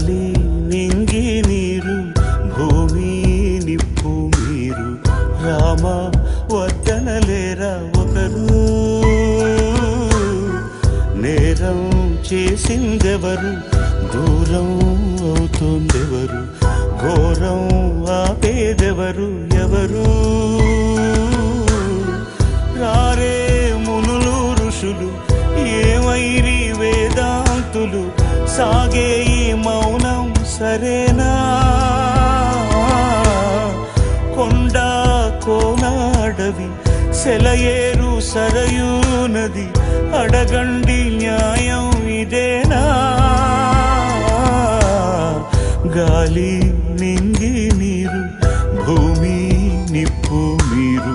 గాలి నింగి నీరు భూమి నిప్పు మీరు రామ వద్దనలేరా ఒకరు నేరం చేసిందెవరు దూరం అవుతోందెవరు ఘోరం ఆపేదెవరు ఎవరు రారే మునులు ఋషులు ఏమైరి వేదాంతులు సాగే ఈ మౌనం సరేనా కొండ కోన అడవి సెలయేరు సరయూ నది అడగండి న్యాయం ఇదేనా గాలి నింగి నీరు భూమి నిప్పు మీరు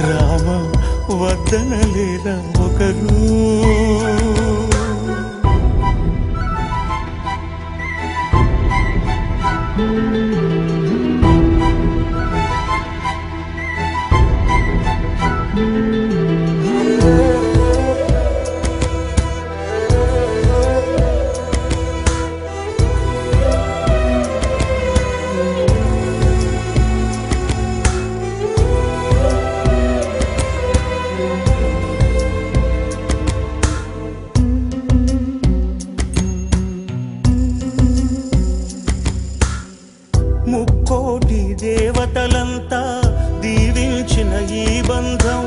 రామ వద్దనలేరా ఒకరు ముక్కోటి దేవతలంతా దీవించిన ఈ బంధం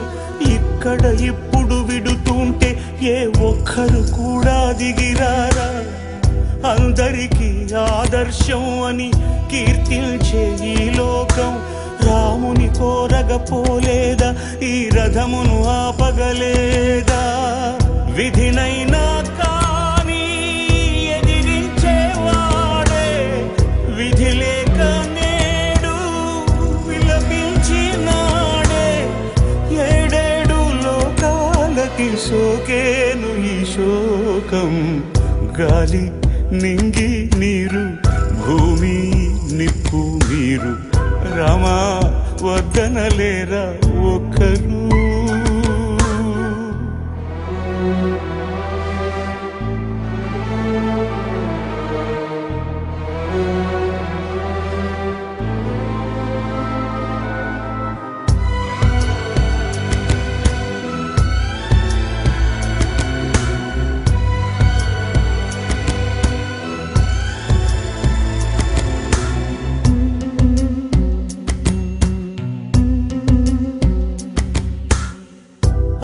ఇక్కడ ఇప్పుడు విడుతుంటే ఏ ఒక్కరు కూడా దిగిరారా అందరికీ ఆదర్శం అని కీర్తించే ఈ లోకం రాముని కోరగపోలేదా ఈ రథమును ఆపగలేదా విధినైనా కానీ ఎదిరించేవాడే విధి లేక నేడు విలపించినాడే ఏడేడు లోకాలకి సోకేను ఈ శోకం గాలి నింగి నీరు భూమి నిప్పు మీరు రామా వద్దనలేరా ఒకరు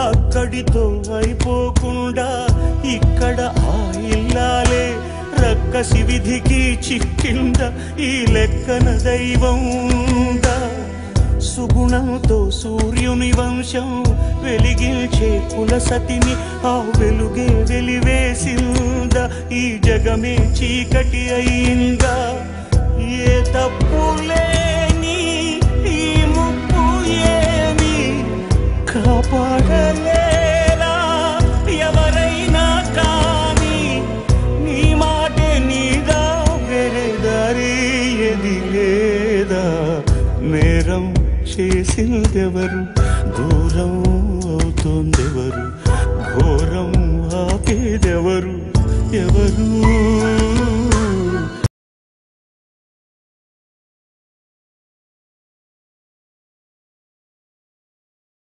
అక్కడితో అయిపోకుండా ఇక్కడ ఆ ఇల్లాలే రక్కసి విధికి చిక్కింద ఈ లెక్కన దైవందా సుగుణంతో సూర్యుని వంశం వెలిగించే కులసతిని ఆ వెలుగే వెలివేసిందా ఈ జగమే చీకటి అయిందా ఏ తప్పులేని ఈ ముప్పు ఏమి కాపాడలేరా ఎవరైనా కానీ నీ మాటే నీదా వేరే దారి ఏది లేదా నేరం చేసిందెవరు దూరం అవుతోందెవరు